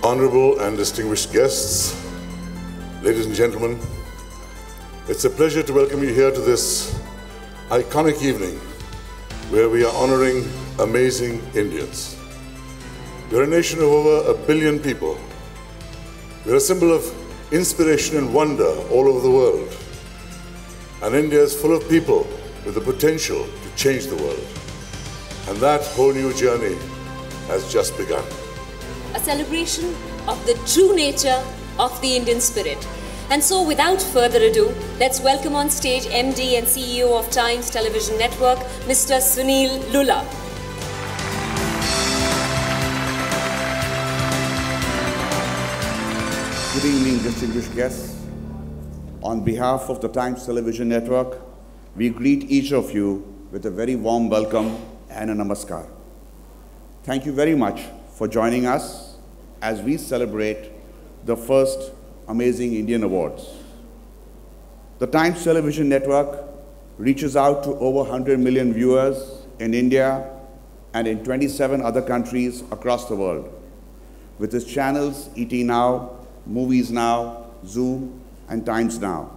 Honorable and distinguished guests, ladies and gentlemen, it's a pleasure to welcome you here to this iconic evening where we are honoring amazing Indians. We're a nation of over 1 billion people. We're a symbol of inspiration and wonder all over the world. And India is full of people with the potential to change the world. And that whole new journey has just begun. A celebration of the true nature of the Indian spirit. And so without further ado, let's welcome on stage MD and CEO of Times Television Network, Mr. Sunil Lulla. Good evening, distinguished guests. On behalf of the Times Television Network, we greet each of you with a very warm welcome and a namaskar. Thank you very much for joining us as we celebrate the first Amazing Indian Awards. The Times Television Network reaches out to over 100 million viewers in India and in 27 other countries across the world, with its channels ET Now, Movies Now, Zoom, and Times Now.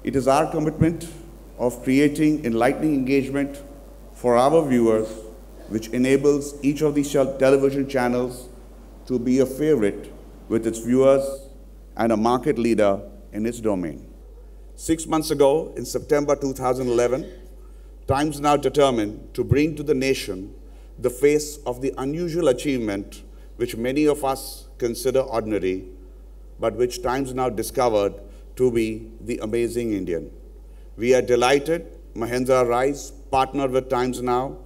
It is our commitment of creating enlightening engagement for our viewers, which enables each of these television channels to be a favorite with its viewers and a market leader in its domain. 6 months ago, in September 2011, Times Now determined to bring to the nation the face of the unusual achievement which many of us consider ordinary, but which Times Now discovered to be the amazing Indian. We are delighted Mahindra Rise partnered with Times Now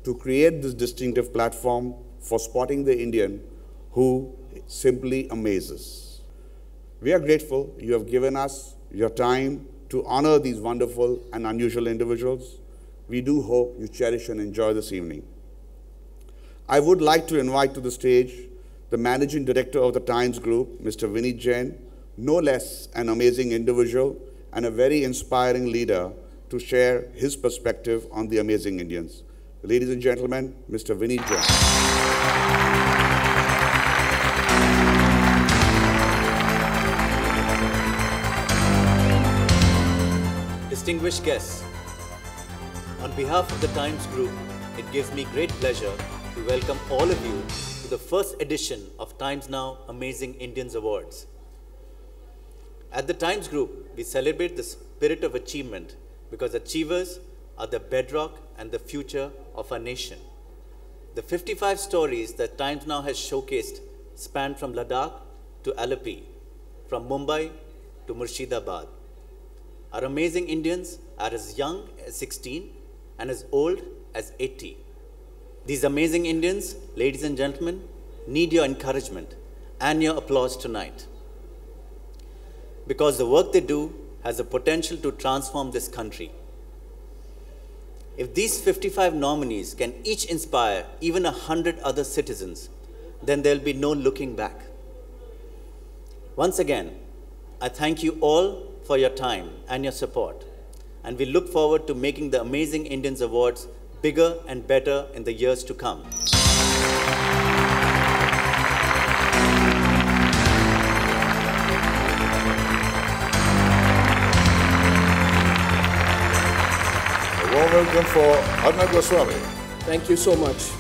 to create this distinctive platform for spotting the Indian who simply amazes. We are grateful you have given us your time to honor these wonderful and unusual individuals. We do hope you cherish and enjoy this evening. I would like to invite to the stage the Managing Director of the Times Group, Mr. Vineet Jain, no less an amazing individual and a very inspiring leader, to share his perspective on the amazing Indians. Ladies and gentlemen, Mr. Vineet Jain. Distinguished guests, on behalf of the Times Group, it gives me great pleasure to welcome all of you to the first edition of Times Now Amazing Indians Awards. At the Times Group, we celebrate the spirit of achievement because achievers are the bedrock and the future of our nation. The 55 stories that Times Now has showcased span from Ladakh to Alleppey, from Mumbai to Murshidabad. Our amazing Indians are as young as 16 and as old as 80. These amazing Indians, ladies and gentlemen, need your encouragement and your applause tonight, because the work they do has the potential to transform this country. If these 55 nominees can each inspire even 100 other citizens, then there'll be no looking back. Once again, I thank you all for your time and your support, and we look forward to making the Amazing Indians Awards bigger and better in the years to come. Warm welcome for Arnab Goswami. Thank you so much.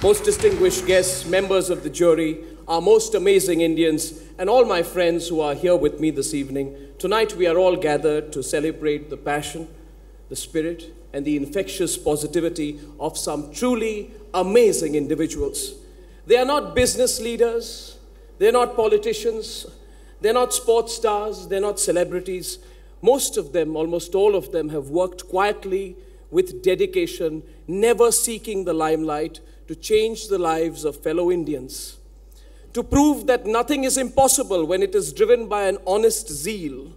Most distinguished guests, members of the jury, our most amazing Indians, and all my friends who are here with me this evening. Tonight we are all gathered to celebrate the passion, the spirit, and the infectious positivity of some truly amazing individuals. They are not business leaders, they're not politicians, they're not sports stars, they're not celebrities. Most of them, almost all of them, have worked quietly with dedication, never seeking the limelight, to change the lives of fellow Indians. To prove that nothing is impossible when it is driven by an honest zeal,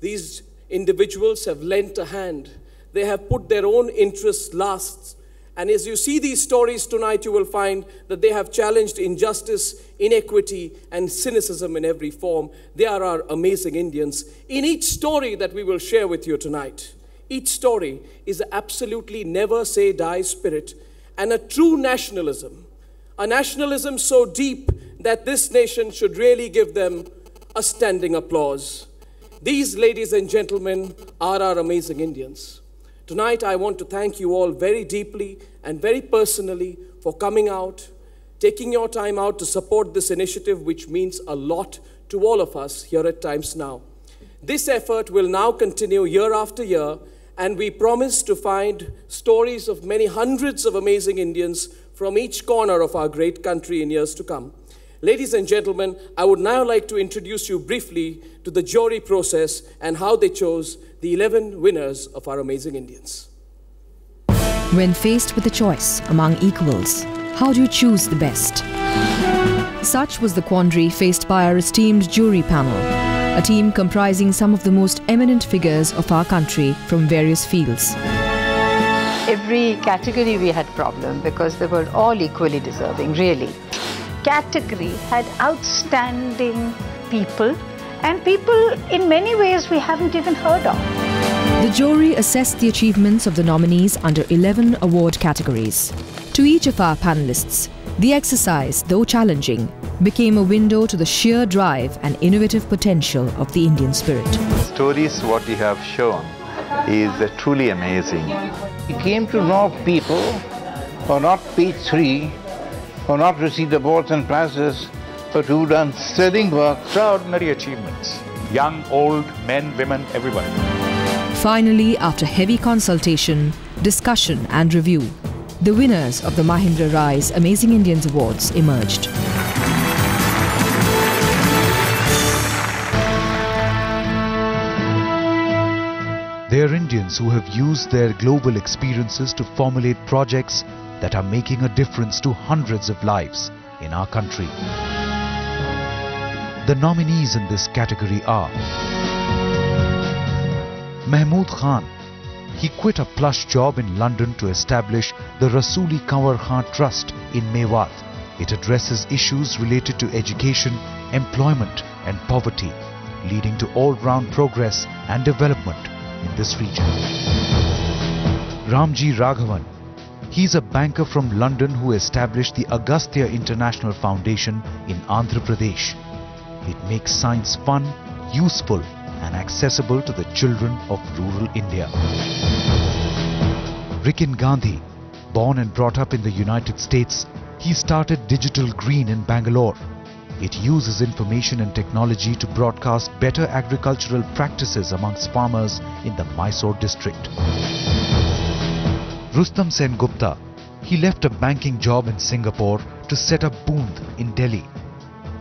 these individuals have lent a hand. They have put their own interests last. And as you see these stories tonight, you will find that they have challenged injustice, inequity, and cynicism in every form. They are our amazing Indians. In each story that we will share with you tonight, each story is an absolutely never say die spirit and a true nationalism. A nationalism so deep that this nation should really give them a standing applause. These, ladies and gentlemen, are our amazing Indians. Tonight, I want to thank you all very deeply and very personally for coming out, taking your time out to support this initiative, which means a lot to all of us here at Times Now. This effort will now continue year after year, and we promise to find stories of many hundreds of amazing Indians from each corner of our great country in years to come. Ladies and gentlemen, I would now like to introduce you briefly to the jury process and how they chose the 11 winners of our amazing Indians. When faced with a choice among equals, how do you choose the best? Such was the quandary faced by our esteemed jury panel, a team comprising some of the most eminent figures of our country from various fields. Every category we had problem because they were all equally deserving, really. Category had outstanding people, and people in many ways we haven't even heard of. The jury assessed the achievements of the nominees under 11 award categories. To each of our panelists, the exercise, though challenging, became a window to the sheer drive and innovative potential of the Indian spirit. Stories what you have shown is truly amazing. We came to know people who are not P3, who not received awards and prizes, but who done sterling work. Extraordinary achievements. Young, old, men, women, everyone. Finally, after heavy consultation, discussion and review, the winners of the Mahindra Rise Amazing Indians Awards emerged. They are Indians who have used their global experiences to formulate projects that are making a difference to hundreds of lives in our country. The nominees in this category are Mahmood Khan. He quit a plush job in London to establish the Rasuli Kanwar Khan Trust in Mewat. It addresses issues related to education, employment and poverty, leading to all-round progress and development in this region. Ramji Raghavan. He's a banker from London who established the Agastya International Foundation in Andhra Pradesh. It makes science fun, useful and accessible to the children of rural India. Rikin Gandhi. Born and brought up in the United States, he started Digital Green in Bangalore. It uses information and technology to broadcast better agricultural practices amongst farmers in the Mysore district. Rustam Sen Gupta. He left a banking job in Singapore to set up Boond in Delhi.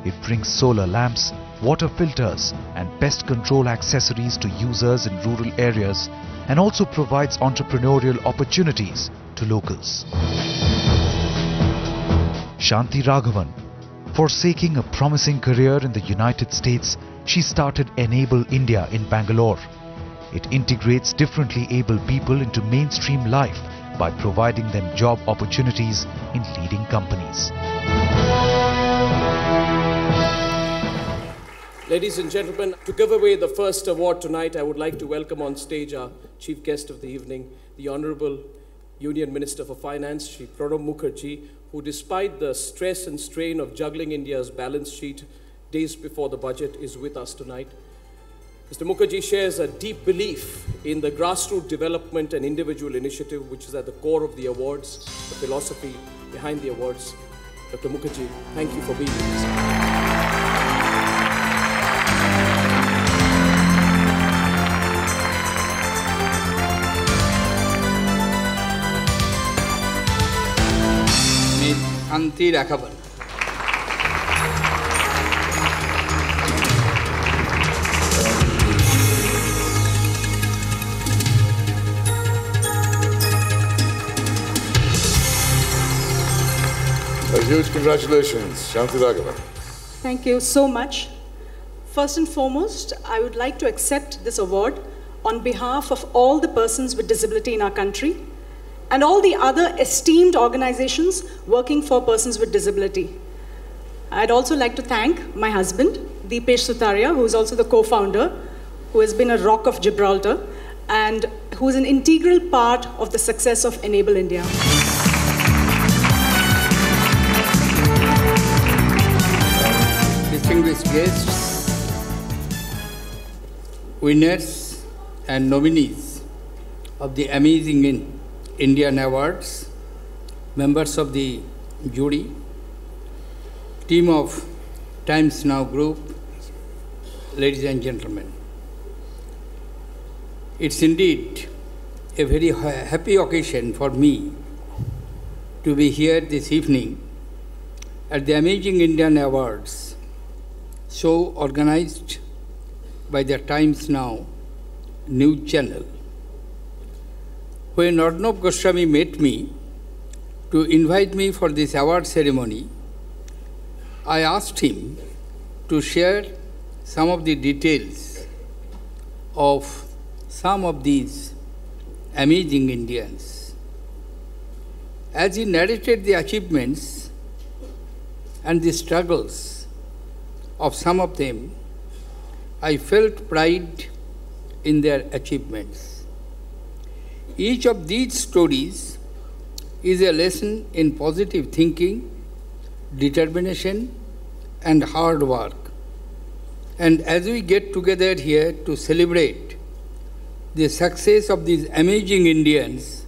It brings solar lamps, water filters and pest control accessories to users in rural areas and also provides entrepreneurial opportunities to locals. Shanti Raghavan. Forsaking a promising career in the United States, she started Enable India in Bangalore. It integrates differently able people into mainstream life by providing them job opportunities in leading companies. Ladies and gentlemen, to give away the first award tonight, I would like to welcome on stage our chief guest of the evening, the Honorable Union Minister for Finance, Shri Pranab Mukherjee, who despite the stress and strain of juggling India's balance sheet days before the budget is with us tonight. Mr. Mukherjee shares a deep belief in the grassroots development and individual initiative, which is at the core of the awards, the philosophy behind the awards. Dr. Mukherjee, thank you for being with us. Shanti Raghavan. A huge congratulations, Shanti Raghavan. Thank you so much. First and foremost, I would like to accept this award on behalf of all the persons with disability in our country and all the other esteemed organizations working for persons with disability. I'd also like to thank my husband, Deepesh Sutaria, who is also the co-founder, who has been a rock of Gibraltar, and who is an integral part of the success of Enable India. distinguished guests, winners and nominees of the Amazing Indian Awards, members of the jury, team of Times Now Group, ladies and gentlemen. It's indeed a very happy occasion for me to be here this evening at the Amazing Indian Awards, show organized by the Times Now news channel. When Arnab Goswami met me to invite me for this award ceremony, I asked him to share some of the details of some of these amazing Indians. As he narrated the achievements and the struggles of some of them, I felt pride in their achievements. Each of these stories is a lesson in positive thinking, determination, and hard work. And as we get together here to celebrate the success of these amazing Indians,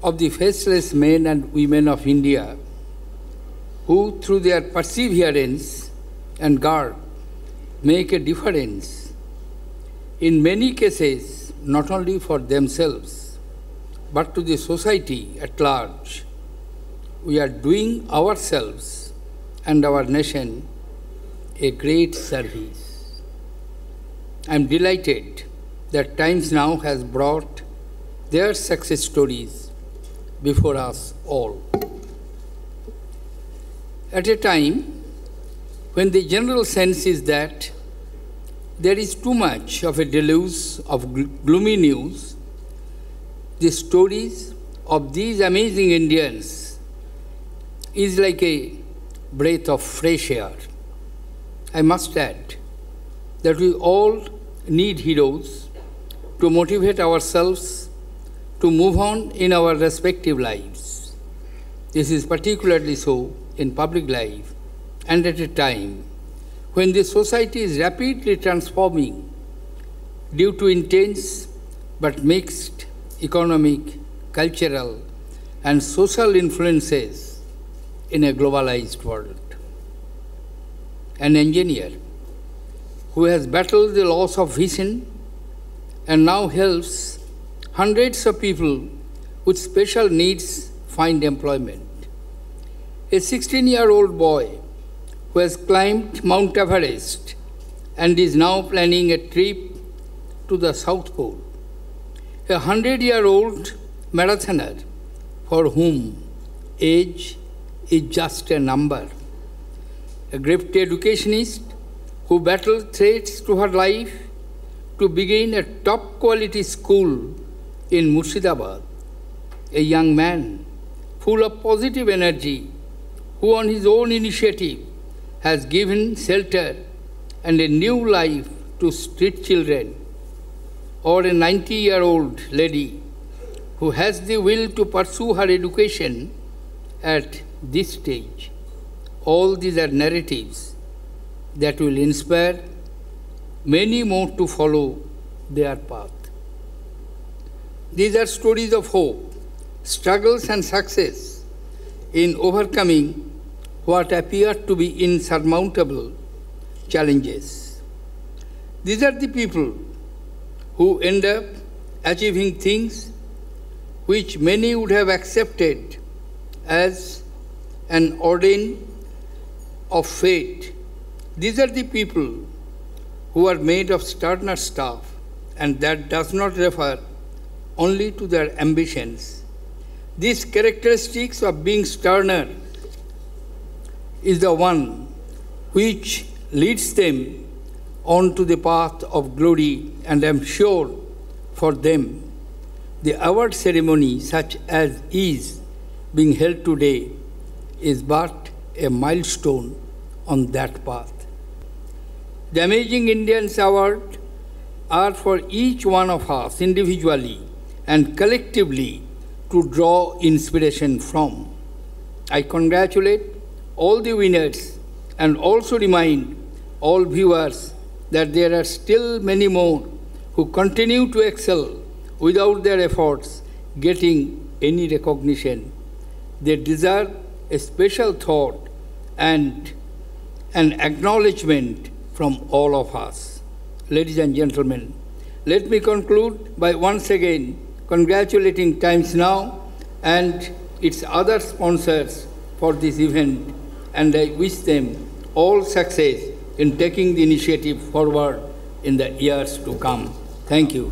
of the faceless men and women of India, who through their perseverance and guard make a difference, in many cases not only for themselves, but to the society at large, we are doing ourselves and our nation a great service. I am delighted that Times Now has brought their success stories before us all. At a time when the general sense is that there is too much of a deluge of gloomy news, the stories of these amazing Indians is like a breath of fresh air. I must add that we all need heroes to motivate ourselves to move on in our respective lives. This is particularly so in public life and at a time when the society is rapidly transforming due to intense but mixed economic, cultural, and social influences in a globalized world. An engineer who has battled the loss of vision and now helps hundreds of people with special needs find employment. A 16-year-old boy who has climbed Mount Everest and is now planning a trip to the South Pole. A 100-year-old marathoner for whom age is just a number. A gifted educationist who battled threats to her life to begin a top-quality school in Murshidabad. A young man full of positive energy who on his own initiative has given shelter and a new life to street children. Or a 90-year-old lady who has the will to pursue her education at this stage. All these are narratives that will inspire many more to follow their path. These are stories of hope, struggles and success in overcoming what appear to be insurmountable challenges. These are the people who end up achieving things which many would have accepted as an ordain of fate. These are the people who are made of sterner stuff, and that does not refer only to their ambitions. These characteristics of being sterner is the one which leads them onto the path of glory, and I am sure for them the award ceremony such as is being held today is but a milestone on that path. The Amazing Indians Award are for each one of us individually and collectively to draw inspiration from. I congratulate all the winners and also remind all viewers that there are still many more who continue to excel without their efforts getting any recognition. They deserve a special thought and an acknowledgement from all of us. Ladies and gentlemen, let me conclude by once again congratulating Times Now and its other sponsors for this event, and I wish them all success in taking the initiative forward in the years to come. Thank you.